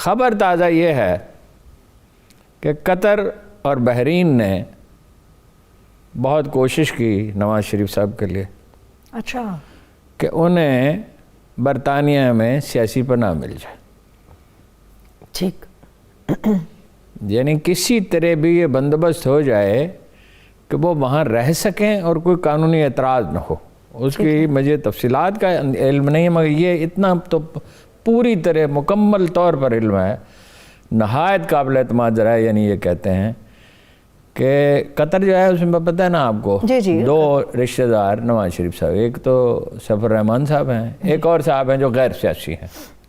خبر تازہ یہ ہے کہ قطر اور بحرین نے بہت کوشش کی نواز شریف صاحب کے لیے اچھا کہ انہیں برطانیہ میں سیاسی پناہ مل جائے. ٹھیک. یعنی کسی طرح بھی یہ بندوبست ہو جائے کہ وہ وہاں رہ سکیں اور کوئی قانونی اعتراض نہ ہو. اس کی مجھے تفصیلات کا علم نہیں ہے، مگر یہ اتنا تو پوری طرح مکمل طور پر علم ہے، نہایت قابل اعتماد ذرائع یعنی یہ کہتے ہیں کہ قطر جو ہے اس میں پتہ ہے نا آپ کو، دو رشتہ دار نواز شریف صاحب، ایک تو سفر رحمان صاحب ہیں، ایک اور صاحب ہیں جو غیر سیاسی ہیں،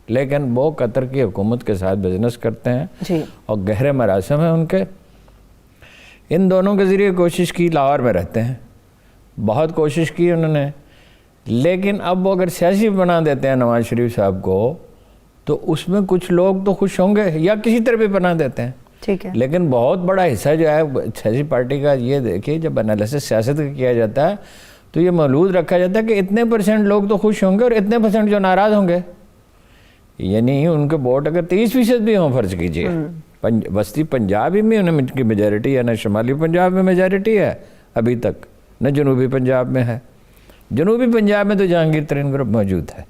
لیکن وہ قطر کی حکومت کے ساتھ بزنس کرتے ہیں اور گہرے مراسم ہیں ان کے. ان دونوں کے ذریعے کوشش کی، لاہور میں رہتے ہیں، بہت کوشش کی انہوں نے، لیکن اب وہ اگر سیاسی بنا دیتے ہیں نواز شریف صاحب کو تو اس میں کچھ لوگ تو خوش ہوں گے یا کسی طرح بھی بنا دیتے ہیں. ٹھیک ہے. لیکن بہت بڑا حصہ جو ہے سیاسی پارٹی کا یہ دیکھیے، جب انالیسس سیاست کا کیا جاتا ہے تو یہ محدود رکھا جاتا ہے کہ اتنے % لوگ تو خوش ہوں گے اور اتنے % جو ناراض ہوں گے. یعنی ان کے ووٹ اگر 30% بھی ہوں فرض کیجئے، وسطی پنجاب میں ان کی میجارٹی ہے، نہ شمالی پنجاب میں میجارٹی ہے ابھی تک، نہ جنوبی پنجاب میں ہے. جنوبی پنجاب میں تو جہانگیر ترین گروپ موجود ہے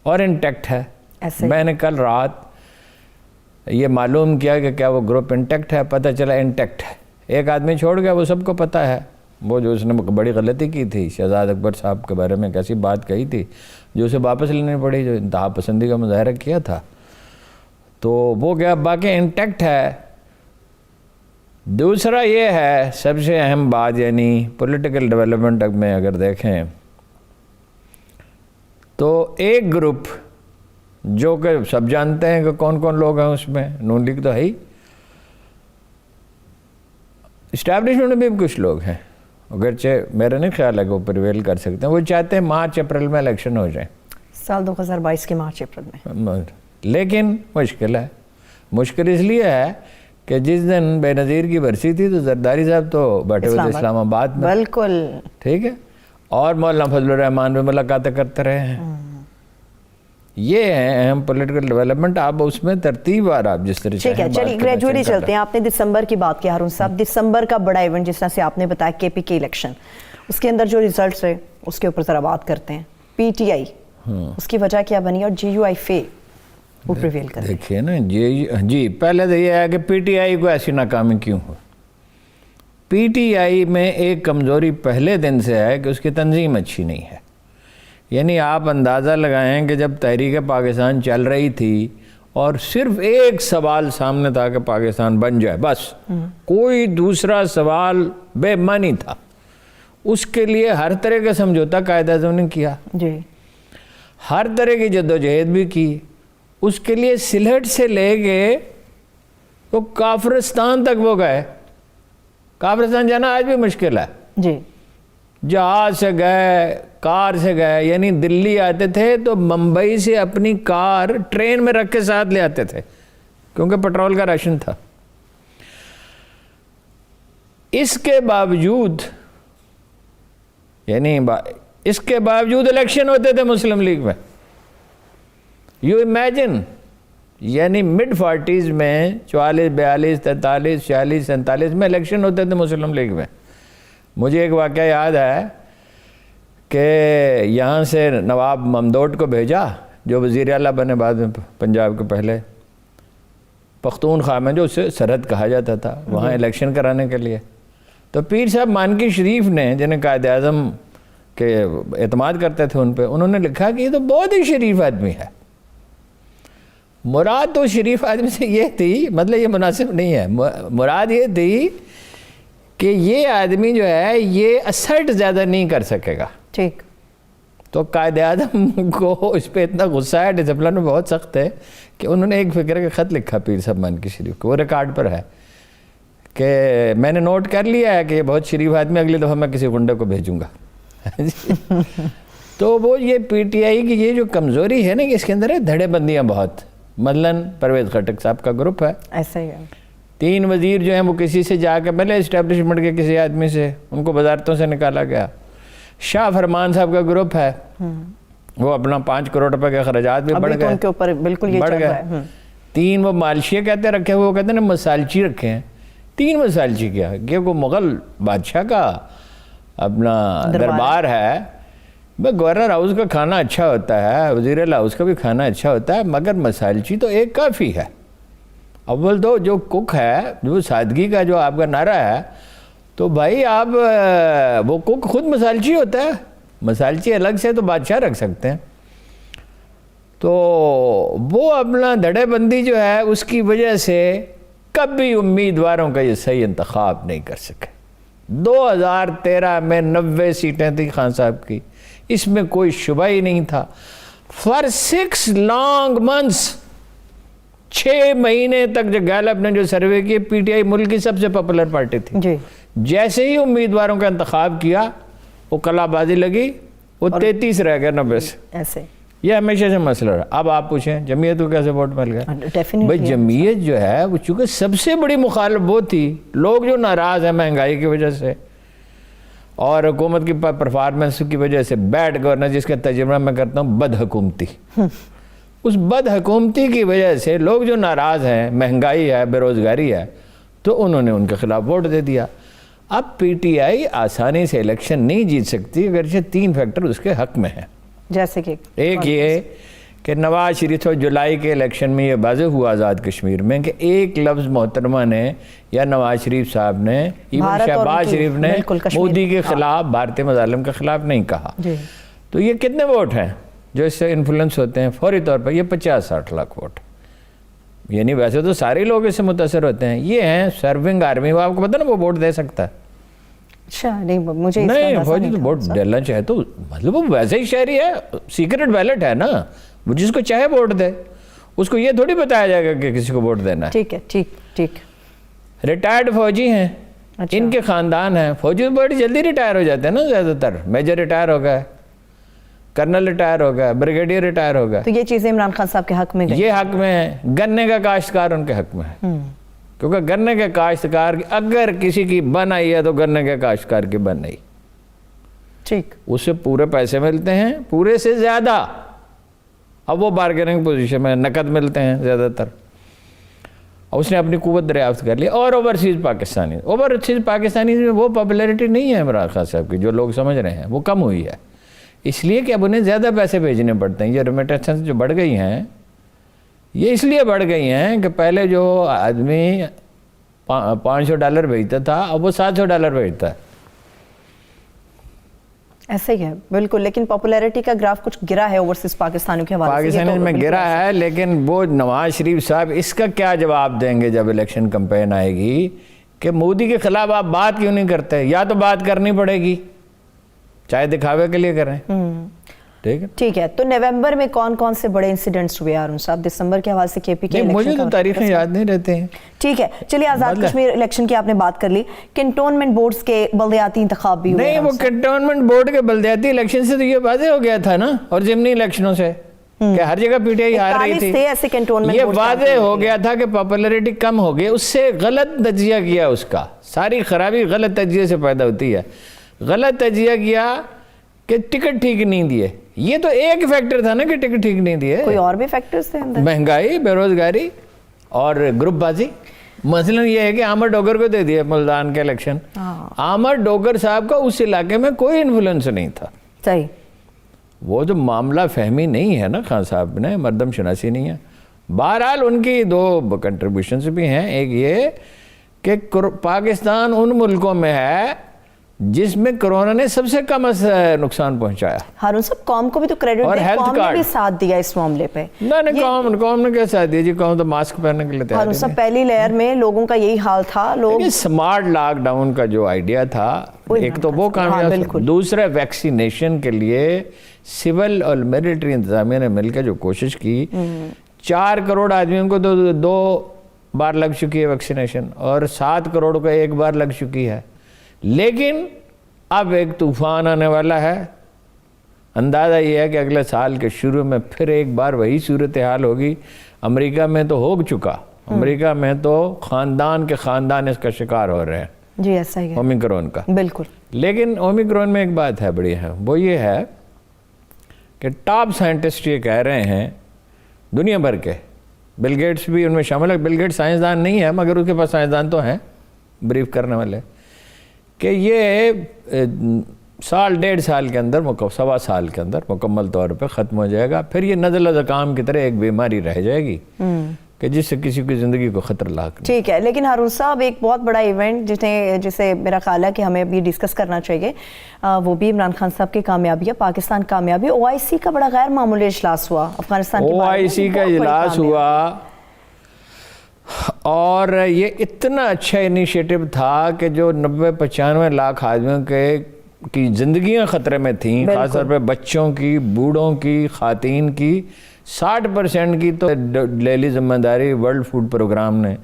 اور انٹیکٹ ہے. میں نے کل رات یہ معلوم کیا کہ کیا وہ گروپ انٹیکٹ ہے، پتہ چلا انٹیکٹ ہے. ایک آدمی چھوڑ گیا، وہ سب کو پتہ ہے، وہ جو اس نے بڑی غلطی کی تھی شہزاد اکبر صاحب کے بارے میں ایک ایسی بات کہی تھی جو اسے واپس لینی پڑی، جو انتہا پسندی کا مظاہرہ کیا تھا، تو وہ گیا، باقی انٹیکٹ ہے. دوسرا یہ ہے سب سے اہم بات، یعنی پولیٹیکل ڈیولپمنٹ میں اگر دیکھیں تو ایک گروپ جو کہ سب جانتے ہیں کہ کون کون لوگ ہیں اس میں، نون لیگ تو ہے ہی، اسٹیبلشمنٹ میں بھی کچھ لوگ ہیں، اگرچہ میرا نہیں خیال ہے کہ وہ پریویل کر سکتے ہیں. وہ چاہتے ہیں مارچ اپریل میں الیکشن ہو جائیں، سال 2022 کے مارچ اپریل میں. لیکن مشکل ہے. مشکل اس لیے ہے کہ جس دن بے نظیر کی برسی تھی تو زرداری صاحب تو بیٹھے ہوئے تھے اسلام آباد میں، بالکل ٹھیک ہے، اور مولانا فضل الرحمان بھی ملاقاتیں کرتے رہے ہیں. یہ ہے اہم پولیٹیکل ڈیولپمنٹ. آپ اس میں ترتیب آپ جس طرح ٹھیک ہے. چلیے گریجولی چلتے ہیں. آپ نے دسمبر کی بات کی ہارون صاحب، دسمبر کا بڑا ایونٹ جس طرح سے آپ نے بتایا کے پی کے الیکشن، اس کے اندر جو ریزلٹس رہے اس کے اوپر ذرا بات کرتے ہیں. پی ٹی آئی اس کی وجہ کیا بنی اور جی یو آئی فے وہ پریویل کر رہے ہیں. دیکھیے نا جی پہلے تو یہ ہے کہ پی ٹی آئی کو ایسی ناکامی کیوں ہو. پی ٹی آئی میں ایک کمزوری پہلے دن سے ہے کہ اس کی تنظیم اچھی نہیں ہے. یعنی آپ اندازہ لگائیں کہ جب تحریک پاکستان چل رہی تھی اور صرف ایک سوال سامنے تھا کہ پاکستان بن جائے، بس کوئی دوسرا سوال بے معنی تھا، اس کے لیے ہر طرح کا سمجھوتہ قائد اعظم نے کیا، جی ہر طرح کی جدوجہد بھی کی. اس کے لیے سلہٹ سے لے کے تو کافرستان تک وہ گئے. کافرستان جانا آج بھی مشکل ہے. جی جہاز سے گئے، کار سے گئے، یعنی دلی آتے تھے تو ممبئی سے اپنی کار ٹرین میں رکھ کے ساتھ لے آتے تھے کیونکہ پیٹرول کا راشن تھا. اس کے باوجود الیکشن ہوتے تھے مسلم لیگ میں. یو امیجن، یعنی مڈ 40s میں 44 42 43 46 47 میں الیکشن ہوتے تھے مسلم لیگ میں. مجھے ایک واقعہ یاد ہے کہ یہاں سے نواب ممدوٹ کو بھیجا جو وزیر اعلیٰ بنے بعد میں پنجاب کے پہلے، پختونخوا میں جو اسے سرحد کہا جاتا تھا، وہاں الیکشن کرانے کے لیے. تو پیر صاحب مانکی شریف نے، جنہیں قائد اعظم کے اعتماد کرتے تھے ان پہ، انہوں نے لکھا کہ یہ تو بہت ہی شریف آدمی ہے. مراد تو شریف آدمی سے یہ تھی، مطلب یہ مناسب نہیں ہے، مراد یہ تھی کہ یہ آدمی جو ہے یہ اسرٹ زیادہ نہیں کر سکے گا. ٹھیک. تو قائد اعظم کو اس پہ اتنا غصہ ہے، ڈسپلن میں بہت سخت ہے، کہ انہوں نے ایک فکر کا خط لکھا پیر صاحب مانکی شریف کو، وہ ریکارڈ پر ہے کہ میں نے نوٹ کر لیا ہے کہ یہ بہت شریف آدمی، اگلی دفعہ میں کسی گنڈے کو بھیجوں گا. تو وہ یہ پی ٹی آئی کی یہ جو کمزوری ہے نا کہ اس کے اندر ہے دھڑے بندیاں بہت. مثلاً پرویز خٹک صاحب کا گروپ ہے، ایسا ہی ہے. 3 وزیر جو ہیں وہ کسی سے جا کے، پہلے اسٹیبلشمنٹ کے کسی آدمی سے، ان کو وزارتوں سے نکالا گیا. شاہ فرمان صاحب کا گروپ ہے، وہ اپنا 5 کروڑ روپے کے اخراجات بھی بڑھ گئے، ان کے اوپر بالکل یہ چل رہا ہے. 3 وہ مالشیہ کہتے رکھے ہوئے، وہ کہتے ہیں مسالچی رکھے ہیں. 3 مسالچی کیا کہ وہ مغل بادشاہ کا اپنا دربار ہے. گورنر ہاؤس کا کھانا اچھا ہوتا ہے، وزیر اعلیٰ ہاؤس کا بھی کھانا اچھا ہوتا ہے، مگر مسالچی تو ایک کافی ہے. اول تو جو کک ہے، جو سادگی کا جو آپ کا نعرہ ہے، تو بھائی آپ وہ کک خود مسالچی ہوتا ہے. مسالچی الگ سے تو بادشاہ رکھ سکتے ہیں. تو وہ اپنا دھڑے بندی جو ہے اس کی وجہ سے کبھی امیدواروں کا یہ صحیح انتخاب نہیں کر سکے. 2013 میں 90 سیٹیں تھیں خان صاحب کی، اس میں کوئی شبہ ہی نہیں تھا. فار 6 لانگ منتھس، 6 مہینے تک جو گیلپ نے جو سروے کیے، پی ٹی آئی ملک کی سب سے پاپولر پارٹی تھی. جی. جیسے ہی امیدواروں کا انتخاب کیا وہ کلا بازی لگی، وہ 33 رہ گئے 90 سے. ایسے یہ ہمیشہ سے مسئلہ رہا. اب آپ پوچھیں جمعیت کو کیسے ووٹ مل گیا؟ بھائی جمعیت جو ہے وہ چونکہ سب سے بڑی مخالف وہ تھی، لوگ جو ناراض ہیں مہنگائی کی وجہ سے اور حکومت کی پرفارمنس کی وجہ سے، بیڈ گورننس جس کا تجربہ میں کرتا ہوں، بد حکومتی، اس بد حکومتی کی وجہ سے لوگ جو ناراض ہیں، مہنگائی ہے، بے روزگاری ہے، تو انہوں نے ان کے خلاف ووٹ دے دیا. اب پی ٹی آئی آسانی سے الیکشن نہیں جیت سکتی اگرچہ 3 فیکٹر اس کے حق میں ہیں. جیسے کہ ایک یہ کہ نواز شریف اور جولائی کے الیکشن میں یہ واضح ہوا آزاد کشمیر میں کہ ایک لفظ محترمہ نے یا نواز شریف صاحب نے، ایون شہباز شریف نے مودی کے خلاف، بھارتی مظالم کے خلاف نہیں کہا. تو یہ کتنے ووٹ ہیں جو اس سے انفلوئنس ہوتے ہیں؟ فوری طور پر یہ 50-60 لاکھ ووٹ. یعنی ویسے تو سارے لوگ اس سے متاثر ہوتے ہیں. یہ ہیں سرونگ آرمی، وہ آپ کو پتہ نا وہ ووٹ دے سکتا ہے. اچھا مجھے نہیں فوجی تو ووٹ ڈالنا چاہے تو مطلب وہ ویسے ہی شہری ہے، سیکرٹ بیلٹ ہے نا، وہ جس کو چاہے ووٹ دے. اس کو یہ تھوڑی بتایا جائے گا کہ کسی کو ووٹ دینا ہے. ٹھیک ہے. ٹھیک. ریٹائرڈ فوجی ہیں، ان کے خاندان ہیں. فوجی تو بڑی جلدی ریٹائر ہو جاتے ہیں نا، زیادہ تر میجر ریٹائر ہو گئے، کرنل ریٹائر ہو گیا، بریگیڈیئر ریٹائر ہو گیا. تو یہ چیزیں عمران خان صاحب کے حق میں یہ حق میں ہے. گنے کا کاشتکار ان کے حق میں ہے، کیونکہ گنے کے کاشتکار کی اگر کسی کی بن آئی ہے تو گنے کے کاشتکار کی بن آئی. ٹھیک. اس سے پورے پیسے ملتے ہیں، پورے سے زیادہ. اب وہ بارگیننگ پوزیشن میں نقد ملتے ہیں زیادہ تر. اور اس نے اپنی قوت دریافت کر لی. اور اوورسیز پاکستانی میں وہ پاپولیرٹی نہیں ہے عمران خان صاحب کی جو لوگ سمجھ رہے ہیں، وہ کم ہوئی ہے. اس لیے کہ اب انہیں زیادہ پیسے بھیجنے پڑتے ہیں. یہ ریمیٹنسز جو بڑھ گئی ہیں، یہ اس لیے بڑھ گئی ہیں کہ پہلے جو آدمی $500 بھیجتا تھا اب وہ $700 بھیجتا ہے. ایسے ہی ہے بالکل. لیکن پاپولیرٹی کا گراف کچھ گرا ہے اوورسیز پاکستانیوں کے حوالے سے، پاکستانی میں گرا ہے. لیکن وہ نواز شریف صاحب اس کا کیا جواب دیں گے جب الیکشن کمپین آئے گی کہ مودی کے خلاف آپ بات کیوں نہیں کرتے؟ یا تو بات کرنی پڑے گی، چاہے دکھاوے کے لیے کریں. ٹھیک ہے. تو نومبر میں کون کون سے بڑے انسیڈنٹس ہوئے ہارون صاحب؟ دسمبر کے حوالے سے کے پی کے الیکشن، مجھے تو تاریخیں یاد نہیں رہتے ہیں. ٹھیک ہے چلیے. آزاد کشمیر الیکشن کی آپ نے بات کر لی. کنٹونمنٹ بورڈز کے بلدیاتی انتخاب بھی ہوئے. نہیں وہ کنٹونمنٹ بورڈ کے بلدیاتی الیکشن سے تو یہ واضح ہو گیا تھا نا، اور ضمنی الیکشنوں سے کہ ہر جگہ پی ٹی آئی ہار رہی تھی. یہ واضح ہو گیا تھا کہ پاپولیرٹی کم ہو گئی. اس سے غلط تجزیہ کیا، اس کا ساری خرابی غلط تجزیے سے پیدا ہوتی ہے. غلط تجزیہ کیا کہ ٹکٹ ٹھیک نہیں دیے. یہ تو ایک فیکٹر تھا نا کہ ٹکٹ ٹھیک نہیں دیے، کوئی اور بھی فیکٹرز تھے اندر؟ مہنگائی، بے روزگاری اور گروپ بازی. مثلا یہ ہے کہ عامر ڈوگر کو دے دیا ملتان کے الیکشن. عامر ڈوگر صاحب کا اس علاقے میں کوئی انفلوئنس نہیں تھا. صحیح. وہ جو معاملہ فہمی نہیں ہے نا خان صاحب نے، مردم شناسی نہیں ہے. بہرحال ان کی 2 کنٹریبیوشنز بھی ہیں. ایک یہ کہ پاکستان ان ملکوں میں ہے جس میں کرونا نے سب سے کم نقصان پہنچایا. ہارون صاحب قوم کو بھی تو کریڈٹ دیں، قوم نے بھی ساتھ دیا اس معاملے پہ. نہیں قوم نے کیا ساتھ دیا جی؟ قوم تو ماسک پہننے کے لیے تیار ہے. ہارون صاحب پہلی لہر میں لوگوں کا یہی حال تھا. لوگ سمارٹ لاک ڈاؤن کا جو آئیڈیا تھا، ایک تو وہ کامیاب، دوسرا ویکسینیشن کے لیے سول اور ملٹری انتظامیہ نے مل کے جو کوشش کی. 4 کروڑ آدمیوں کو تو 2 بار لگ چکی ہے ویکسینیشن، اور 7 کروڑ کو 1 بار لگ چکی ہے. لیکن اب ایک طوفان آنے والا ہے. اندازہ یہ ہے کہ اگلے سال کے شروع میں پھر ایک بار وہی صورتحال ہوگی. امریکہ میں تو ہو چکا، امریکہ میں تو خاندان اس کا شکار ہو رہے ہیں. جی ایسا ہی ہے اومیکرون کا. بالکل. لیکن اومیکرون میں ایک بات ہے بڑی ہے، وہ یہ ہے کہ ٹاپ سائنٹسٹ یہ کہہ رہے ہیں دنیا بھر کے بل گیٹس بھی ان میں شامل ہے. بل گیٹس سائنسدان نہیں ہے مگر اس کے پاس سائنسدان تو ہیں بریف کرنے والے, کہ یہ 1.5 سال کے اندر 1.25 سال کے اندر مکمل طور پہ ختم ہو جائے گا. پھر یہ نزلہ زکام کی طرح ایک بیماری رہ جائے گی کہ جس سے کسی کی زندگی کو خطر لاحق نہیں. ٹھیک ہے, لیکن ہارون صاحب ایک بہت بڑا ایونٹ جسے میرا خیال ہے کہ ہمیں ابھی ڈسکس کرنا چاہیے, وہ بھی عمران خان صاحب کی کامیابی ہے, پاکستان کامیابی. OIC کا بڑا غیر معمولی اجلاس ہوا افغانستان کے بارے میں. OIC کا اجلاس ہوا اور یہ اتنا اچھا انیشیٹو تھا کہ جو 90-95 لاکھ آدمیوں کی زندگیاں خطرے میں تھیں, خاص طور پہ بچوں کی, بوڑھوں کی, خواتین کی, 60% کی تو لے لی ذمہ داری ورلڈ فوڈ پروگرام نے.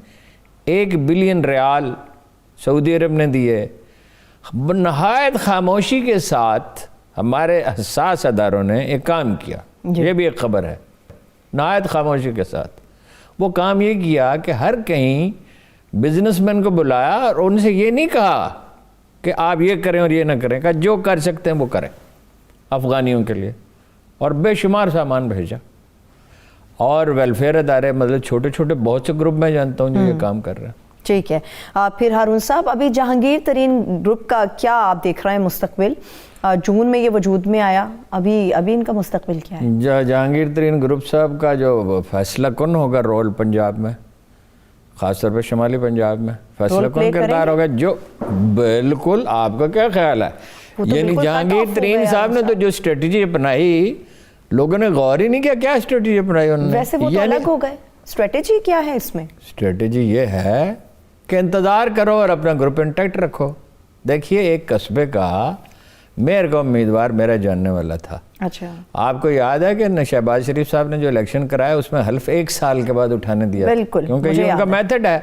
1 بلین ریال سعودی عرب نے دیے. نہایت خاموشی کے ساتھ ہمارے حساس اداروں نے ایک کام کیا, یہ بھی ایک خبر ہے. نہایت خاموشی کے ساتھ وہ کام یہ کیا کہ ہر کہیں بزنس مین کو بلایا اور ان سے یہ نہیں کہا کہ آپ یہ کریں اور یہ نہ کریں, کہ جو کر سکتے ہیں وہ کریں افغانیوں کے لیے, اور بے شمار سامان بھیجا. اور ویلفیئر ادارے مطلب چھوٹے چھوٹے بہت سے گروپ میں جانتا ہوں جو یہ کام کر رہے ہیں. ٹھیک ہے, پھر ہارون صاحب ابھی جہانگیر ترین گروپ کا کیا آپ دیکھ رہے ہیں مستقبل؟ جون میں یہ وجود میں آیا, ابھی ان کا مستقبل کیا ہے؟ جہانگیر ترین گروپ صاحب کا جو فیصلہ کن ہوگا رول پنجاب میں, خاص طور پہ شمالی پنجاب میں فیصلہ کن کردار ہوگا. جو بالکل آپ کا کیا خیال ہے؟ یعنی جہانگیر ترین صاحب نے تو جو اسٹریٹجی اپنائی لوگوں نے غور ہی نہیں کیا. کیا اسٹریٹجی اپنائی انہوں نے؟ ویسے وہ تو الگ ہو گئے. اسٹریٹجی کیا ہے اس میں؟ اسٹریٹجی یہ ہے کہ انتظار کرو اور اپنا گروپ انٹیکٹ رکھو. دیکھیے ایک قصبے کا میئر کا امیدوار میرا جاننے والا تھا. اچھا, آپ کو یاد ہے کہ شہباز شریف صاحب نے جو الیکشن کرایا اس میں حلف 1 سال کے بعد اٹھانے دیا, بالکل, کیونکہ یہ ان کا میتھڈ ہے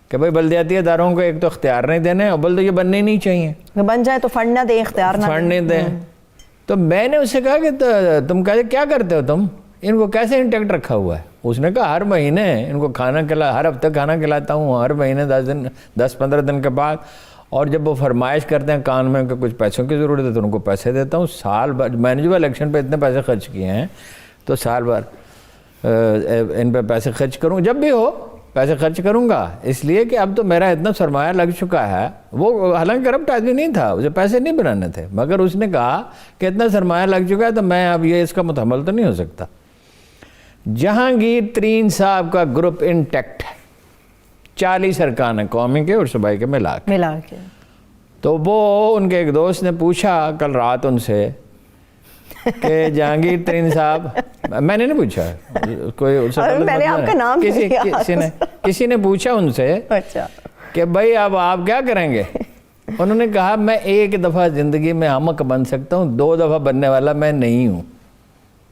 کہ بھائی بلدیاتی اداروں کو ایک تو اختیار نہیں دینے, اور تو یہ بننے ہی نہیں چاہیے, بن جائے تو فنڈ نہ دیں, اختیار نہ فنڈ نہیں دیں. تو میں نے اس سے کہا کہ تم کیا کرتے ہو, تم ان کو کیسے انٹیکٹ رکھا ہوا ہے؟ اس نے کہا ہر مہینے ان کو ہر ہفتے کھانا کھلاتا ہوں, ہر مہینے 10-15 دن کے بعد, اور جب وہ فرمائش کرتے ہیں کان میں کہ کچھ پیسوں کی ضرورت ہے تو ان کو پیسے دیتا ہوں. سال بھر میں نے جو الیکشن پہ اتنے پیسے خرچ کیے ہیں تو سال بھر ان پہ پیسے خرچ کروں, جب بھی ہو پیسے خرچ کروں گا, اس لیے کہ اب تو میرا اتنا سرمایہ لگ چکا ہے. وہ حالانکہ کرپٹ آدمی نہیں تھا, اسے پیسے نہیں بنانے تھے, مگر اس نے کہا کہ اتنا سرمایہ لگ چکا ہے تو میں اب یہ اس کا متحمل تو نہیں ہو سکتا. جہانگیر ترین صاحب کا گروپ انٹیکٹ ہے, 40 ارکان ہیں قومی کے اور صوبائی کے ملا کے. تو وہ ان کے ایک دوست نے پوچھا کل رات ان سے کہ جہانگیر ترین صاحب, میں نے نہیں پوچھا, میں نے آپ کا نام کسی نے پوچھا ان سے کہ بھائی اب آپ کیا کریں گے؟ انہوں نے کہا میں 1 دفعہ زندگی میں احمق بن سکتا ہوں, 2 دفعہ بننے والا میں نہیں ہوں.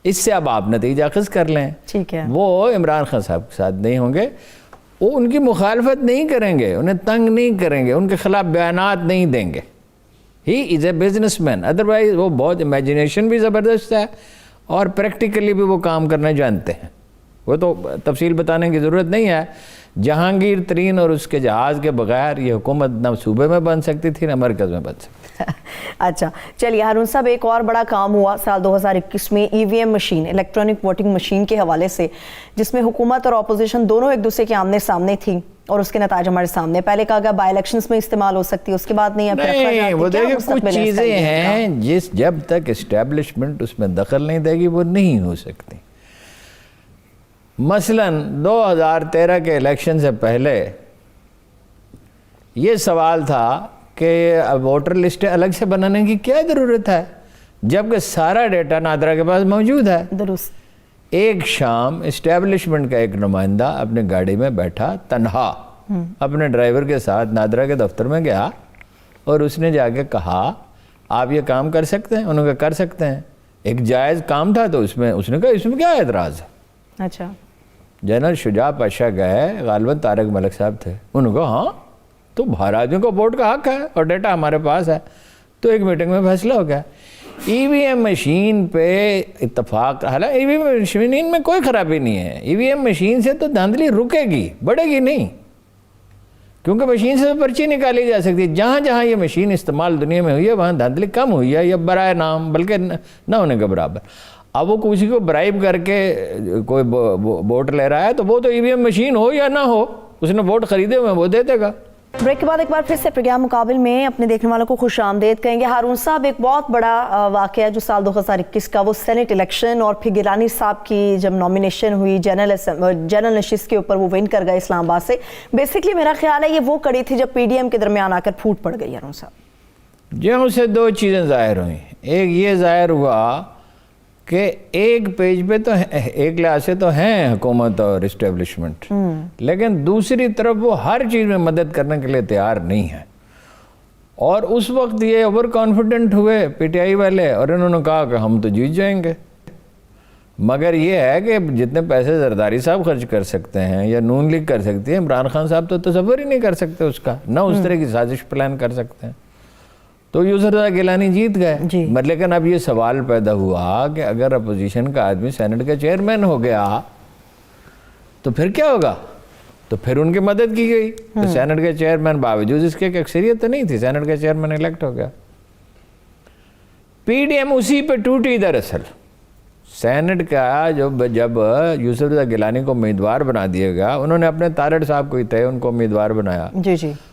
اس سے اب آپ نتیجہ اخذ کر لیں. ٹھیک ہے, وہ عمران خان صاحب کے ساتھ نہیں ہوں گے, وہ ان کی مخالفت نہیں کریں گے, انہیں تنگ نہیں کریں گے, ان کے خلاف بیانات نہیں دیں گے. ہی از اے بزنس مین, ادروائز وہ بہت امیجنیشن بھی زبردست ہے اور پریکٹیکلی بھی وہ کام کرنا جانتے ہیں. وہ تو تفصیل بتانے کی ضرورت نہیں ہے. جہانگیر ترین اور اس کے جہاز کے بغیر یہ حکومت نہ صوبے میں بن سکتی تھی نہ مرکز میں بن سکتی تھی. اچھا چلیے ہارون صاحب, ایک اور بڑا کام ہوا سال 2021 میں EVM machine, electronic voting machine کے حوالے سے, جس میں حکومت اور اپوزیشن دونوں ایک دوسرے کے آمنے سامنے تھیں اور اس کے نتائج ہمارے سامنے. پہلے کہا گیا بائی الیکشنز میں استعمال ہو سکتی ہے, اس کے بعد نہیں. وہ دیکھیں کچھ چیزیں ہیں جب تک اسٹیبلشمنٹ اس میں دخل نہیں دے گی وہ نہیں ہو سکتی. مثلا 2013 کے الیکشن سے پہلے یہ سوال تھا کہ ووٹر لسٹیں الگ سے بنانے کی کیا ضرورت ہے جبکہ سارا ڈیٹا نادرا کے پاس موجود ہے. درست. ایک شام اسٹیبلشمنٹ کا ایک نمائندہ اپنے گاڑی میں بیٹھا تنہا اپنے ڈرائیور کے ساتھ نادرا کے دفتر میں گیا اور اس نے جا کے کہا آپ یہ کام کر سکتے ہیں؟ انہوں نے کہا کر سکتے ہیں. ایک جائز کام تھا تو اس نے کہا اس میں کیا اعتراض ہے. اچھا. جنرل شجاع پاشا گئے, غالباً طارق ملک صاحب تھے, انہوں نے کہا ہاں تو ہر آدمی کو ووٹ کا حق ہے اور ڈیٹا ہمارے پاس ہے. تو ایک میٹنگ میں فیصلہ ہو گیا. EVM مشین پہ اتفاق, حالانکہ EVM مشین میں کوئی خرابی نہیں ہے. EVM مشین سے تو دھاندلی رکے گی, بڑھے گی نہیں, کیونکہ مشین سے پرچی نکالی جا سکتی ہے. جہاں جہاں یہ مشین استعمال دنیا میں ہوئی ہے وہاں دھاندلی کم ہوئی ہے یا برائے نام بلکہ نہ ہونے کے برابر. اب وہ کسی کو برائب کر کے کوئی ووٹ لے رہا ہے تو وہ تو ای وی ایم مشین ہو یا نہ ہو، اس نے ووٹ خریدے ہوئے وہ دے دے گا۔ بریک کے بعد ایک بار پھر سے پروگرام مقابل میں اپنے دیکھنے والوں کو خوش آمدید کہیں گے۔ ہارون صاحب، ایک بہت بڑا واقعہ جو سال 2021 کا وہ سینٹ الیکشن، اور پھر گیلانی صاحب کی جب نامینیشن ہوئی جنرل نشست کے اوپر وہ ون کر گئے اسلام آباد سے، بیسکلی میرا خیال ہے یہ وہ کڑی تھی جب پی ڈی ایم کے درمیان آ کر پھوٹ پڑ گئی ہارون صاحب۔ جی ان سے دو چیزیں ظاہر ہوئیں، ایک یہ ظاہر ہوا کہ ایک پیج پہ تو ایک لحاظ سے تو ہیں حکومت اور اسٹیبلشمنٹ، لیکن دوسری طرف وہ ہر چیز میں مدد کرنے کے لیے تیار نہیں ہے، اور اس وقت یہ اوور کانفیڈنٹ ہوئے پی ٹی آئی والے، اور انہوں نے کہا کہ ہم تو جیت جائیں گے۔ مگر یہ ہے کہ جتنے پیسے زرداری صاحب خرچ کر سکتے ہیں یا نون لیگ کر سکتی ہے، عمران خان صاحب تو تصور ہی نہیں کر سکتے اس کا، نہ اس طرح کی سازش پلان کر سکتے ہیں۔ تو یوسف رضا گیلانی جیت گئے، لیکن اب یہ سوال پیدا ہوا کہ اگر اپوزیشن کا آدمی سینٹ کا چیئرمین ہو گیا تو پھر کیا ہوگا؟ تو پھر ان کی مدد کی گئی، تو سینٹ کا چیئرمین باوجود اس کے اکثریت تو نہیں تھی، سینٹ کا چیئرمین الیکٹ ہو گیا۔ پی ڈی ایم اسی پہ ٹوٹی دراصل، سینٹ کا جب یوسف رضا گیلانی کو امیدوار بنا دیا گیا، انہوں نے اپنے تارڑ صاحب کو ہی تھے ان کو امیدوار بنایا،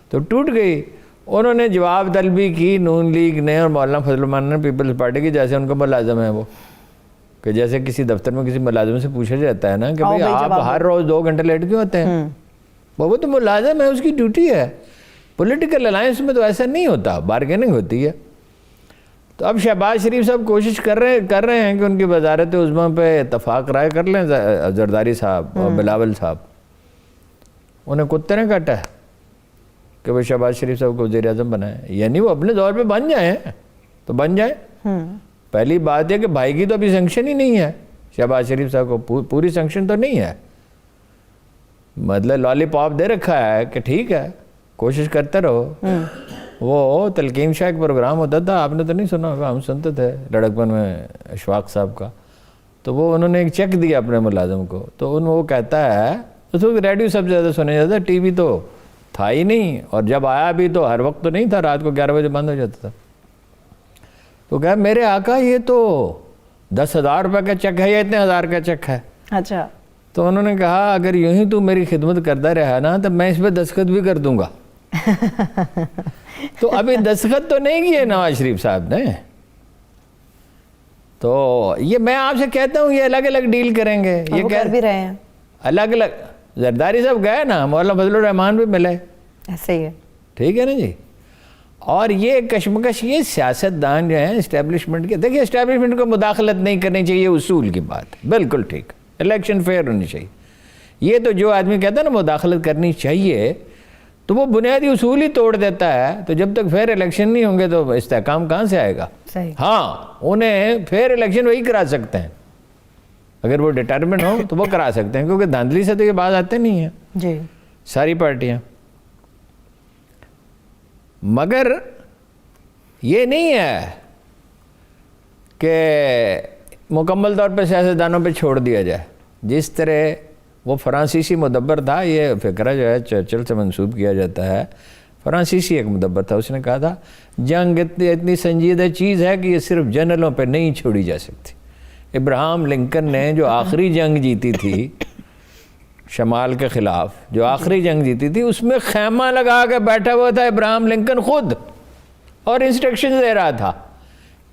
تو ٹوٹ گئی۔ انہوں نے جواب طلبی کی نون لیگ نے اور مولانا فضل الرحمان نے پیپلز پارٹی کی، جیسے ان کو ملازم ہے وہ، کہ جیسے کسی دفتر میں کسی ملازم سے پوچھا جاتا ہے نا کہ بھئی آپ ہر روز 2 گھنٹے لیٹ کیوں ہوتے ہیں، وہ تو ملازم ہے، اس کی ڈیوٹی ہے۔ پولیٹیکل الائنس میں تو ایسا نہیں ہوتا، بارگیننگ ہوتی ہے۔ تو اب شہباز شریف صاحب کوشش کر رہے ہیں کہ ان کی وزارت عظمیٰ پہ اتفاق رائے کر لیں زرداری صاحب اور بلاول صاحب، انہیں کتے نے کاٹا ہے کہ وہ شہباز شریف صاحب کو وزیر اعظم بنائیں، یعنی وہ اپنے دور پہ بن جائیں تو بن جائیں۔ پہلی بات ہے کہ بھائی کی تو ابھی سینکشن ہی نہیں ہے، شہباز شریف صاحب کو پوری سینکشن تو نہیں ہے، مطلب لالی پاپ دے رکھا ہے کہ ٹھیک ہے کوشش کرتے رہو۔ وہ تلقین شاہ ایک پروگرام ہوتا تھا، آپ نے تو نہیں سنا ہوگا، ہم سنتے تھے لڑکپن میں، اشفاق صاحب کا، تو وہ انہوں نے ایک چیک دیا اپنے ملازم کو، تو وہ کہتا ہے اس وقت ریڈیو سب سے زیادہ سنا جاتا، ٹی وی تو تھا ہی نہیں، اور جب آیا بھی تو ہر وقت تو نہیں تھا، رات کو 11 بجے بند ہو جاتا تھا۔ تو کہا میرے آقا یہ تو 10,000 روپے کا چیک ہے یا اتنے ہزار کا چیک ہے؟ اچھا۔ تو انہوں نے کہا اگر یوں ہی تو میری خدمت کرتا رہا نا تو میں اس پہ دستخط بھی کر دوں گا۔ تو ابھی دستخط تو نہیں کیے نواز شریف صاحب نے، تو یہ میں آپ سے کہتا ہوں یہ الگ الگ ڈیل کریں گے، یہ کر بھی رہے ہیں الگ الگ۔ زرداری صاحب گئے نا، مولانا فضل الرحمان بھی ملے، ایسے ہی ہے، ٹھیک ہے نا جی۔ اور یہ کشمکش یہ سیاست دان جو ہیں اسٹیبلشمنٹ کے، دیکھیے اسٹیبلشمنٹ کو مداخلت نہیں کرنی چاہیے، اصول کی بات ہے، بالکل ٹھیک، الیکشن فیئر ہونی چاہیے۔ یہ تو جو آدمی کہتا ہے نا مداخلت کرنی چاہیے، تو وہ بنیادی اصول ہی توڑ دیتا ہے، تو جب تک فیئر الیکشن نہیں ہوں گے تو استحکام کہاں سے آئے گا؟ ہاں انہیں فیئر الیکشن وہی کرا سکتے ہیں، اگر وہ ڈٹرمن ہو تو وہ کرا سکتے ہیں، کیونکہ دھاندلی سے تو یہ بات آتے نہیں ہیں جی ساری پارٹیاں۔ مگر یہ نہیں ہے کہ مکمل طور پہ سیاستدانوں پہ چھوڑ دیا جائے، جس طرح وہ فرانسیسی مدبر تھا، یہ فکرہ جو ہے چرچل سے منسوب کیا جاتا ہے، فرانسیسی ایک مدبر تھا، اس نے کہا تھا جنگ اتنی سنجیدہ چیز ہے کہ یہ صرف جنرلوں پہ نہیں چھوڑی جا سکتی۔ ابراہم لنکن نے جو آخری جنگ جیتی تھی شمال کے خلاف، جو آخری جنگ جیتی تھی، اس میں خیمہ لگا کے بیٹھا ہوا تھا ابراہم لنکن خود، اور انسٹرکشن دے رہا تھا۔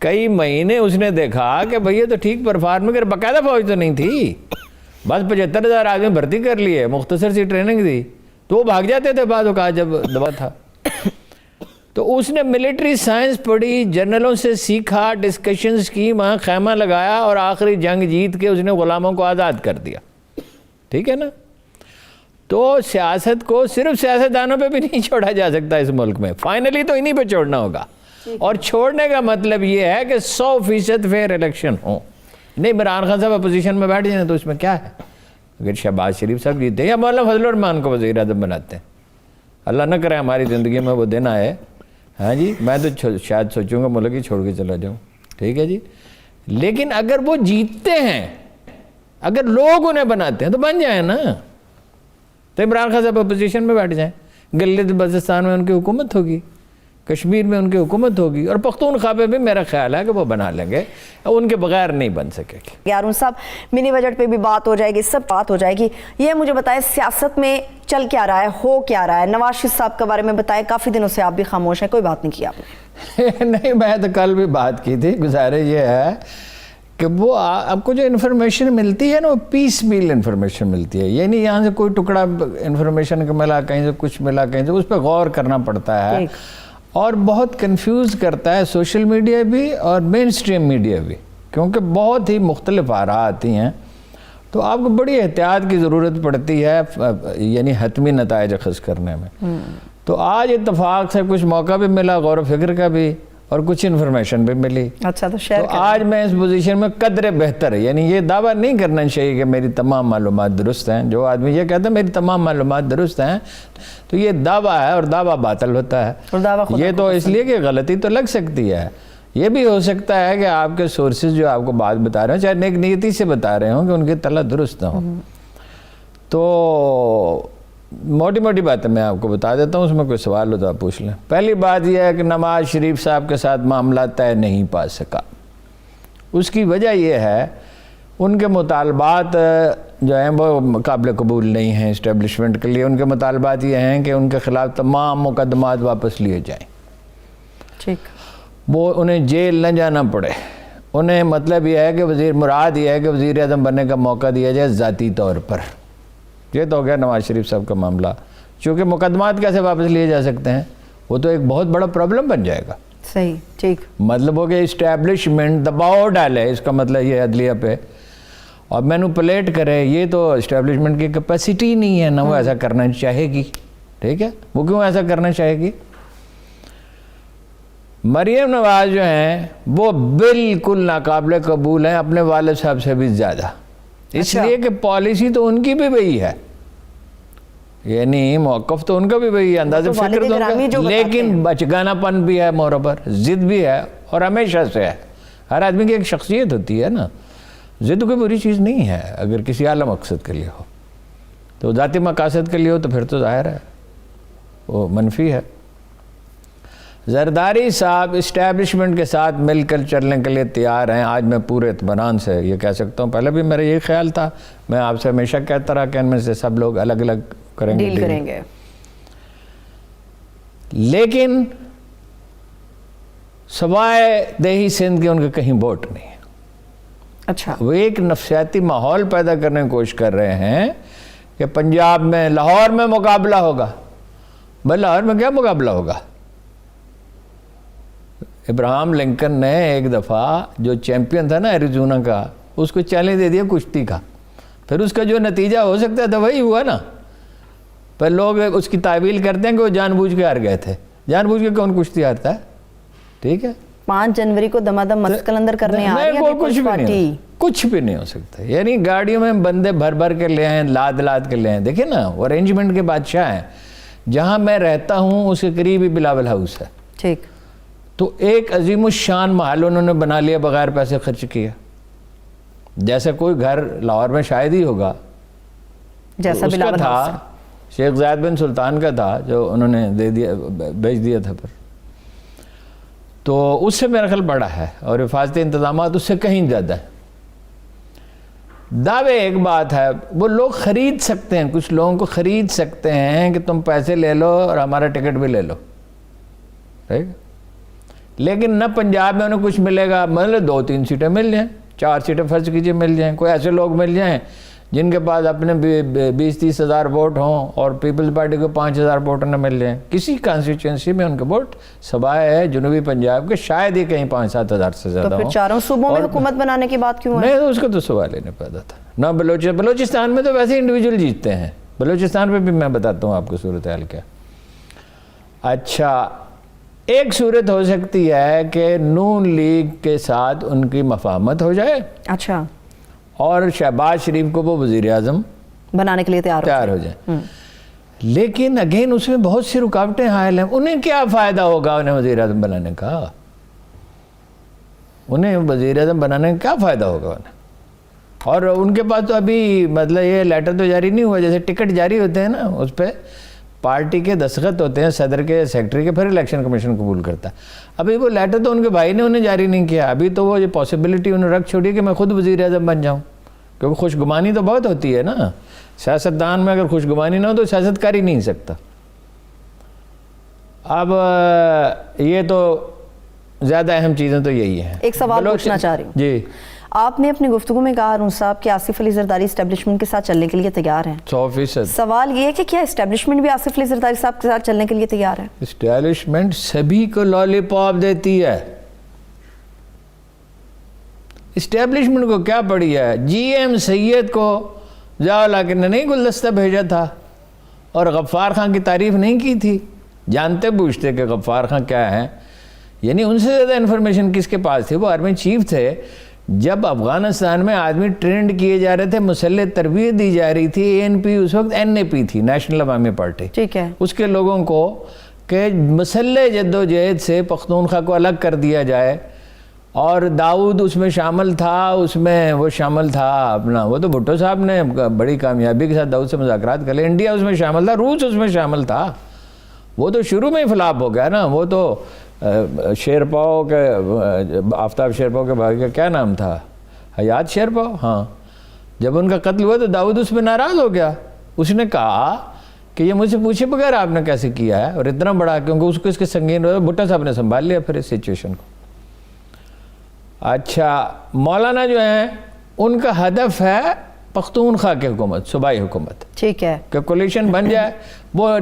کئی مہینے اس نے دیکھا کہ بھئی تو ٹھیک پرفارم کر، باقاعدہ فوج تو نہیں تھی، بس 75,000 آدمی بھرتی کر لیے، مختصر سی ٹریننگ دی، تو وہ بھاگ جاتے تھے بعد اوقات جب دبا تھا۔ تو اس نے ملٹری سائنس پڑھی، جنرلوں سے سیکھا، ڈسکشنز کی، وہاں خیمہ لگایا، اور آخری جنگ جیت کے اس نے غلاموں کو آزاد کر دیا، ٹھیک ہے نا۔ تو سیاست کو صرف سیاستدانوں پہ بھی نہیں چھوڑا جا سکتا اس ملک میں، فائنلی تو انہی پہ چھوڑنا ہوگا، اور چھوڑنے کا مطلب یہ ہے کہ 100% فیئر الیکشن ہوں۔ نہیں عمران خان صاحب اپوزیشن میں بیٹھ جائیں تو اس میں کیا ہے؟ اگر شہباز شریف صاحب جیتے یا مولانا فضل الرحمان کو وزیر اعظم بناتے ہیں، اللہ نہ کرے ہماری زندگی میں وہ دن آئے، ہاں جی، میں تو شاید سوچوں گا ملک ہی چھوڑ کے چلا جاؤں، ٹھیک ہے جی۔ لیکن اگر وہ جیتتے ہیں، اگر لوگ انہیں بناتے ہیں تو بن جائیں نا، تو عمران خان صاحب اپوزیشن میں بیٹھ جائیں، گلگت بلتستان میں ان کی حکومت ہوگی، کشمیر میں ان کی حکومت ہوگی، اور پختونخوا پہ بھی میرا خیال ہے کہ وہ بنا لیں گے، ان کے بغیر نہیں بن سکے گی۔ ہارون صاحب منی بجٹ پہ بھی بات ہو جائے گی، سب بات ہو جائے گی، یہ مجھے بتائیں سیاست میں چل کیا رہا ہے، ہو کیا رہا ہے؟ نواز شریف صاحب کے بارے میں بتائیں، کافی دنوں سے آپ بھی خاموش ہیں، کوئی بات نہیں کی آپ نے۔ نہیں، میں تو کل بھی بات کی تھی، گزارش یہ ہے کہ وہ آپ کو جو انفارمیشن ملتی ہے نا، وہ پیس میل انفارمیشن ملتی ہے، یعنی یہاں سے کوئی ٹکڑا انفارمیشن کا ملا، کہیں سے کچھ ملا، کہیں سے، اس پہ غور کرنا پڑتا ہے، اور بہت کنفیوز کرتا ہے سوشل میڈیا بھی اور مین اسٹریم میڈیا بھی، کیونکہ بہت ہی مختلف آراء آتی ہیں، تو آپ کو بڑی احتیاط کی ضرورت پڑتی ہے یعنی حتمی نتائج اخذ کرنے میں۔ تو آج اتفاق سے کچھ موقع بھی ملا غور و فکر کا بھی، اور کچھ انفارمیشن بھی ملی۔ اچھا، تو شیئر کریں۔ آج میں اس پوزیشن میں قدر بہتر ہے، یعنی یہ دعویٰ نہیں کرنا چاہیے کہ میری تمام معلومات درست ہیں۔ جو آدمی یہ کہتا ہے میری تمام معلومات درست ہیں، تو یہ دعویٰ ہے، اور دعویٰ باطل ہوتا ہے۔ یہ تو اس لیے کہ غلطی تو لگ سکتی ہے، یہ بھی ہو سکتا ہے کہ آپ کے سورسز جو آپ کو بات بتا رہے ہیں، چاہے نیک نیتی سے بتا رہے ہوں، کہ ان کی اطلاع درست نہ ہو۔ تو موٹی موٹی باتیں میں آپ کو بتا دیتا ہوں، اس میں کوئی سوال ہو تو آپ پوچھ لیں۔ پہلی بات یہ ہے کہ نواز شریف صاحب کے ساتھ معاملہ طے نہیں پا سکا۔ اس کی وجہ یہ ہے ان کے مطالبات جو ہیں وہ قابل قبول نہیں ہیں اسٹیبلشمنٹ کے لیے۔ ان کے مطالبات یہ ہیں کہ ان کے خلاف تمام مقدمات واپس لیے جائیں، ٹھیک، وہ انہیں جیل نہ جانا پڑے، انہیں مطلب یہ ہے کہ مراد یہ ہے کہ وزیر اعظم بننے کا موقع دیا جائے ذاتی طور پر۔ یہ تو ہو گیا نواز شریف صاحب کا معاملہ۔ چونکہ مقدمات کیسے واپس لیے جا سکتے ہیں، وہ تو ایک بہت بڑا پرابلم بن جائے گا۔ صحیح، ٹھیک، مطلب ہو کہ اسٹیبلشمنٹ دباؤ ڈالے، اس کا مطلب یہ عدلیہ پہ، اور مینوپولیٹ کرے، یہ تو اسٹیبلشمنٹ کی کیپیسٹی نہیں ہے، نہ وہ ایسا کرنا چاہے گی۔ ٹھیک ہے، وہ کیوں ایسا کرنا چاہے گی؟ مریم نواز جو ہیں وہ بالکل ناقابل قبول ہیں، اپنے والد صاحب سے بھی زیادہ، اس لیے کہ پالیسی تو ان کی بھی وہی ہے، یعنی موقف تو ان کا بھی وہی ہے، انداز فکر تو ان کا، لیکن بچگانا پن بھی ہے، موربر ضد بھی ہے، اور ہمیشہ سے ہے۔ ہر آدمی کی ایک شخصیت ہوتی ہے نا، ضد کوئی بری چیز نہیں ہے اگر کسی اعلیٰ مقصد کے لیے ہو، تو ذاتی مقاصد کے لیے ہو تو پھر تو ظاہر ہے وہ منفی ہے۔ زرداری صاحب اسٹیبلشمنٹ کے ساتھ مل کر چلنے کے لیے تیار ہیں، آج میں پورے اطمینان سے یہ کہہ سکتا ہوں، پہلے بھی میرا یہی خیال تھا، میں آپ سے ہمیشہ کہتا رہا کہ ان میں سے سب لوگ الگ الگ ڈیل کریں گے، لیکن سوائے دیہی سندھ کے ان کے کہیں ووٹ نہیں ہے۔ اچھا، وہ ایک نفسیاتی ماحول پیدا کرنے کی کوشش کر رہے ہیں کہ پنجاب میں، لاہور میں مقابلہ ہوگا۔ بھائی لاہور میں کیا مقابلہ ہوگا؟ ابراہم لنکن نے ایک دفعہ جو چیمپئن تھا نا ایریزونا کا، اس کو چیلنج دے دیا کشتی کا، پھر اس کا جو نتیجہ ہو سکتا تھا وہی ہوا نا۔ پر لوگ اس کی تعویل کرتے ہیں کہ وہ جان بوجھ کے ہار گئے تھے، جان بوجھ کے کون کشتی ہارتا ہے؟ ٹھیک ہے، 5 جنوری کو دمادم مسکل اندر کرنے آ رہی ہے کچھ بھی نہیں ہو سکتا، یعنی گاڑیوں میں بندے بھر بھر کے لے آئیں، لاد کے لے آئیں۔ دیکھیں نا، وہ ارینجمنٹ کے بادشاہ ہیں۔ جہاں میں رہتا ہوں اس کے قریب ہی بلاول ہاؤس ہے، ٹھیک، تو ایک عظیم الشان محل انہوں نے بنا لیا بغیر پیسے خرچ کیے، جیسے کوئی گھر لاہور میں شاید ہی ہوگا جیسا اس کا بلاول تھا، ہاؤس شیخ زاید بن سلطان کا تھا، جو انہوں نے دے دیا، بیچ دیا تھا پھر، تو اس سے میرا خیال بڑا ہے، اور حفاظتی انتظامات اس سے کہیں زیادہ ہیں۔ دعوے ایک بات ہے، وہ لوگ خرید سکتے ہیں، کچھ لوگوں کو خرید سکتے ہیں کہ تم پیسے لے لو اور ہمارا ٹکٹ بھی لے لو، ٹھیک، لیکن نہ پنجاب میں انہیں کچھ ملے گا، مطلب 2-3 سیٹیں مل جائیں، 4 سیٹیں فرض کیجئے مل جائیں، کوئی ایسے لوگ مل جائیں جن کے پاس اپنے 20-30 ہزار ووٹ ہوں اور پیپلز پارٹی کو 5,000 ووٹ نہ مل جائیں، کسی کانسٹیچوئنسی میں ان کے ووٹ سوائے ہے جنوبی پنجاب کے شاید ہی کہیں 5-7 ہزار سے زیادہ تو ہوں۔ پھر 4 صوبوں میں حکومت بنانے کی بات کیوں ہے؟ نہیں، اس کا تو سوال ہی نہیں پیدا تھا۔ نہ بلوچستان میں تو ویسے انڈیویجول جیتتے ہیں، بلوچستان پہ بھی میں بتاتا ہوں آپ کو صورتحال کیا۔ اچھا، ایک صورت ہو سکتی ہے کہ نون لیگ کے ساتھ ان کی مفاہمت ہو جائے، اچھا، اور شہباز شریف کو وہ وزیر اعظم بنانے کے لیے تیار ہو جائیں، لیکن اگین اس میں بہت سی رکاوٹیں حائل ہیں۔ انہیں کیا فائدہ ہوگا انہیں وزیر اعظم بنانے کا؟ انہیں وزیر اعظم بنانے کا کیا فائدہ ہوگا انہیں؟ اور ان کے پاس تو ابھی مطلب یہ لیٹر تو جاری نہیں ہوا، جیسے ٹکٹ جاری ہوتے ہیں نا، اس پہ پارٹی کے دستخط ہوتے ہیں صدر کے سیکرٹری کے، پھر الیکشن کمیشن قبول کرتا ہے. ابھی وہ لیٹر تو ان کے بھائی نے انہیں جاری نہیں کیا. ابھی تو وہ یہ پاسبلٹی انہیں رکھ چھوڑی کہ میں خود وزیر اعظم بن جاؤں، کیونکہ خوش گمانی تو بہت ہوتی ہے نا. سیاستدان میں اگر خوش گمانی نہ ہو تو سیاست کر ہی نہیں سکتا. اب یہ تو زیادہ اہم چیزیں تو یہی ہیں. ایک سوال پوچھنا چاہ رہی ہوں. جی. آپ نے اپنی گفتگو میں کہا ہارون صاحب کہ آصف علی زرداری اسٹیبلشمنٹ کے ساتھ چلنے کے لیے تیار ہیں. 100%. سوال یہ ہے کہ کیا اسٹیبلشمنٹ بھی آصف علی زرداری صاحب کے ساتھ چلنے کے لیے تیار ہے؟ اسٹیبلشمنٹ سبھی کو لالی پاپ دیتی ہے. اسٹیبلشمنٹ کو کیا پڑی ہے؟ جی ایم سید کو ضیاء الحق نے نہیں گلدستہ بھیجا تھا اور غفار خان کی تعریف نہیں کی تھی؟ جانتے بوجھتے کہ غفار خان کیا ہیں. یعنی ان سے زیادہ انفارمیشن کس کے پاس تھی؟ وہ آرمی چیف تھے. جب افغانستان میں آدمی ٹرینڈ کیے جا رہے تھے، مسلح تربیت دی جا رہی تھی، ANP اس وقت NAP تھی، نیشنل عوامی پارٹی. ٹھیک ہے. اس کے لوگوں کو کہ مسلح جد و جہد سے پختونخوا کو الگ کر دیا جائے، اور داؤد اس میں شامل تھا، اس میں وہ شامل تھا اپنا، وہ تو بھٹو صاحب نے بڑی کامیابی کے ساتھ داؤد سے مذاکرات کر لے. انڈیا اس میں شامل تھا، روس اس میں شامل تھا. وہ تو شروع میں ہی فلاپ ہو گیا نا. وہ تو شیرپاؤ کے، آفتاب شیرپاؤ کے بھائی کا کیا نام تھا؟ حیات شیرپاؤ. ہاں، جب ان کا قتل ہوا تو داؤد اس پہ ناراض ہو گیا. اس نے کہا کہ یہ مجھ سے پوچھے بغیر آپ نے کیسے کیا ہے، اور اتنا بڑا، کیونکہ اس کو اس کے سنگین بھٹو صاحب نے سنبھال لیا پھر اس سچویشن کو. اچھا، مولانا جو ہیں ان کا ہدف ہے پختونخوا کی حکومت، صوبائی حکومت. ٹھیک ہے. کہ کولیشن بن جائے. وہ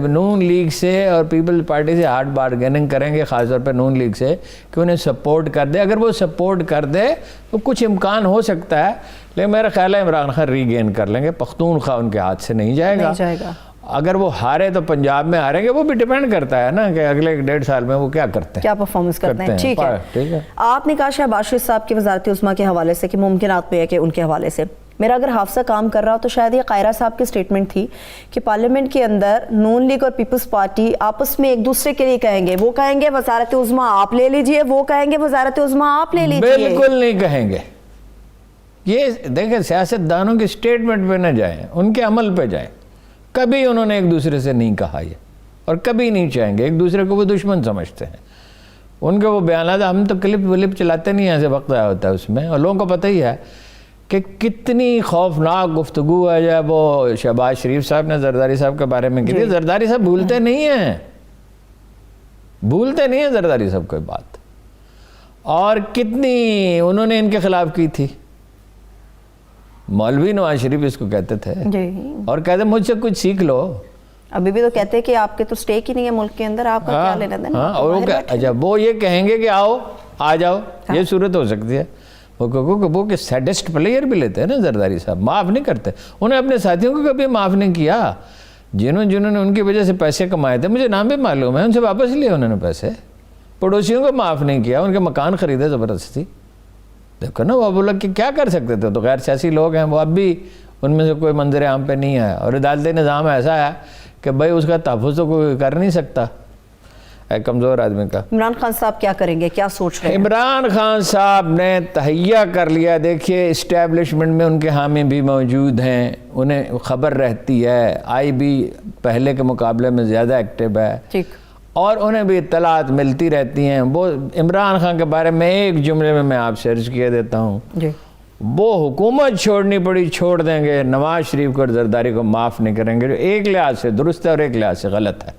نون لیگ سے اور پیپل پارٹی سے ہارڈ بارگیننگ کریں گے، خاص طور پہ نون لیگ سے، کہ انہیں سپورٹ کر دے. اگر وہ سپورٹ کر دے تو کچھ امکان ہو سکتا ہے، لیکن میرا خیال ہے عمران خان ری گین کر لیں گے. پختونخوا ان کے ہاتھ سے نہیں جائے گا. اگر وہ ہارے تو پنجاب میں ہاریں گے. وہ بھی ڈیپینڈ کرتا ہے نا کہ اگلے 1.5 سال میں وہ کیا کرتے ہیں، کیا پرفارمنس کرتے ہیں. ٹھیک ہے. آپ نے کہا شہباز شریف صاحب کی وزارت عظمیٰ کے حوالے سے کہ ممکنات میں ہے کہ ان کے حوالے سے میرا اگر حافظہ کام کر رہا ہو تو شاید یہ قائرہ صاحب کی سٹیٹمنٹ تھی کہ پارلیمنٹ کے اندر نون لیگ اور پیپلز پارٹی آپس میں ایک دوسرے کے لیے کہیں گے، وہ کہیں گے وزارت عظمیٰ آپ لے لیجئے، وہ کہیں گے وزارت عظمیٰ آپ لے لیجئے. بالکل نہیں کہیں گے. یہ دیکھیں، سیاست دانوں کی سٹیٹمنٹ پہ نہ جائیں، ان کے عمل پہ جائیں. کبھی انہوں نے ایک دوسرے سے نہیں کہا یہ، اور کبھی نہیں چاہیں گے. ایک دوسرے کو وہ دشمن سمجھتے ہیں. ان کے وہ بیانات، ہم تو کلپ ولپ چلاتے نہیں ہیں، ایسے وقت آیا ہوتا ہے اس میں، اور لوگوں کو پتہ ہی ہے کہ کتنی خوفناک گفتگو ہے جب وہ شہباز شریف صاحب نے زرداری صاحب کے بارے میں کی تھی. زرداری صاحب بھولتے نہیں ہیں زرداری صاحب کوئی بات. اور کتنی انہوں نے ان کے خلاف کی تھی. مولوی نواز شریف اس کو کہتے تھے، اور کہتے مجھ سے کچھ سیکھ لو. ابھی بھی تو کہتے ہیں کہ آپ کے تو سٹیک ہی نہیں ہے ملک کے اندر، آپ کا کیا لینا دینا. اور اچھا، وہ یہ کہیں گے کہ آؤ آ جاؤ، یہ صورت ہو سکتی ہے. وہ کہ سیڈسٹ پلیئر بھی لیتے ہیں نا زرداری صاحب، معاف نہیں کرتے. انہیں اپنے ساتھیوں کو کبھی معاف نہیں کیا. جنہوں نے ان کی وجہ سے پیسے کمائے تھے، مجھے نام بھی معلوم ہے، ان سے واپس لیے انہوں نے پیسے. پڑوسیوں کو معاف نہیں کیا، ان کے مکان خریدے زبردستی. دیکھو نا، وہ بولا کہ کیا کر سکتے تھے. تو غیر سیاسی لوگ ہیں، وہ اب بھی ان میں سے کوئی منظر عام پہ نہیں ہے. اور عدالتی نظام ایسا ہے کہ بھائی اس کا تحفظ تو کوئی کر نہیں سکتا کمزور آدمی کا. عمران خان صاحب کیا کریں گے، کیا سوچ رہے ہیں؟ عمران خان صاحب نے تہیہ کر لیا. دیکھیے، اسٹیبلشمنٹ میں ان کے حامی بھی موجود ہیں، انہیں خبر رہتی ہے. آئی بھی پہلے کے مقابلے میں زیادہ ایکٹیو ہے، ٹھیک، اور انہیں بھی اطلاعات ملتی رہتی ہیں. وہ عمران خان کے بارے میں ایک جملے میں آپ سے عرض کیے دیتا ہوں، وہ حکومت چھوڑنی پڑی چھوڑ دیں گے، نواز شریف کو اور زرداری کو معاف نہیں کریں گے. جو ایک لحاظ سے درست ہے اور ایک لحاظ سے غلط ہے.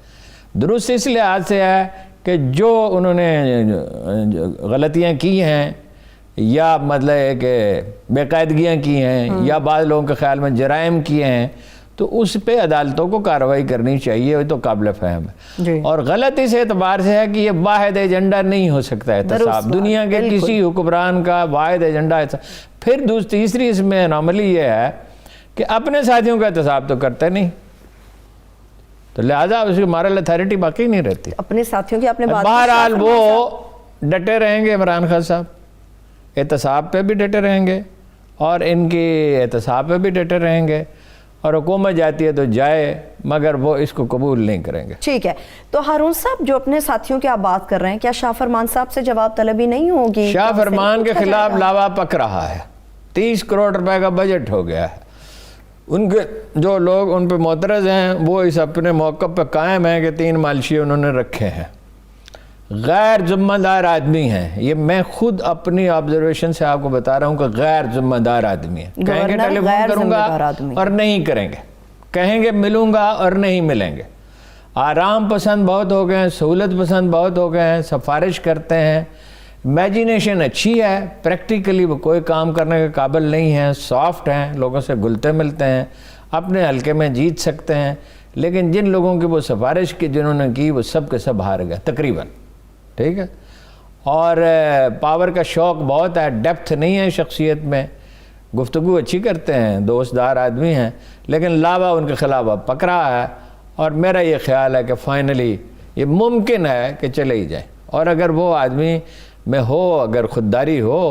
درست اس لحاظ سے ہے کہ جو انہوں نے غلطیاں کی ہیں، یا مطلب ہے کہ بے قاعدگیاں کی ہیں، یا بعض لوگوں کے خیال میں جرائم کیے ہیں، تو اس پہ عدالتوں کو کارروائی کرنی چاہیے. وہ تو قابل فہم ہے. اور غلط اس اعتبار سے ہے کہ یہ واحد ایجنڈا نہیں ہو سکتا احتساب. دنیا کے کسی حکمران کا واحد ایجنڈا ایسا. پھر تیسری اس میں انوملی یہ ہے کہ اپنے ساتھیوں کا احتساب تو کرتے نہیں، تو لہٰذا اس کی مارل اتھارٹی باقی نہیں رہتی. اپنے ساتھیوں کی اپنے بات. بہرحال وہ ڈٹے رہیں گے، عمران خان صاحب احتساب پہ بھی ڈٹے رہیں گے، اور ان کی احتساب پہ بھی ڈٹے رہیں گے. اور حکومت جاتی ہے تو جائے، مگر وہ اس کو قبول نہیں کریں گے. ٹھیک ہے. تو ہارون صاحب، جو اپنے ساتھیوں کی آپ بات کر رہے ہیں، کیا شاہ فرمان صاحب سے جواب طلبی نہیں ہوگی؟ شاہ فرمان کے خلاف لاوا پک رہا ہے. 30 کروڑ روپے کا بجٹ ہو گیا ہے. ان کے جو لوگ ان پہ معترض ہیں وہ اس اپنے موقف پہ قائم ہیں کہ 3 مالشی انہوں نے رکھے ہیں، غیر ذمہ دار آدمی ہیں. یہ میں خود اپنی آبزرویشن سے آپ کو بتا رہا ہوں کہ غیر ذمہ دار آدمی ہیں. کہیں گے ٹیلی فون کروں گا اور نہیں کریں گے، کہیں گے ملوں گا اور نہیں ملیں گے. آرام پسند بہت ہو گئے ہیں، سہولت پسند بہت ہو گئے ہیں، سفارش کرتے ہیں، امیجینیشن اچھی ہے، پریکٹیکلی وہ کوئی کام کرنے کے قابل نہیں ہیں، سافٹ ہیں، لوگوں سے گلتے ملتے ہیں، اپنے حلقے میں جیت سکتے ہیں. لیکن جن لوگوں کی وہ سفارش کی جنہوں نے کی وہ سب کے سب ہار گئے تقریباً. ٹھیک ہے. اور پاور کا شوق بہت ہے، ڈیپتھ نہیں ہے شخصیت میں. گفتگو اچھی کرتے ہیں، دوست دار آدمی ہیں، لیکن لاوا ان کے خلاف اب پک رہا ہے. اور میرا یہ خیال ہے کہ فائنلی یہ ممکن ہے کہ چلے ہی جائیں. اور اگر وہ آدمی میں ہو، اگر خودداری ہو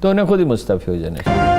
تو انہیں خود ہی مستعفی ہو جانے چاہیے.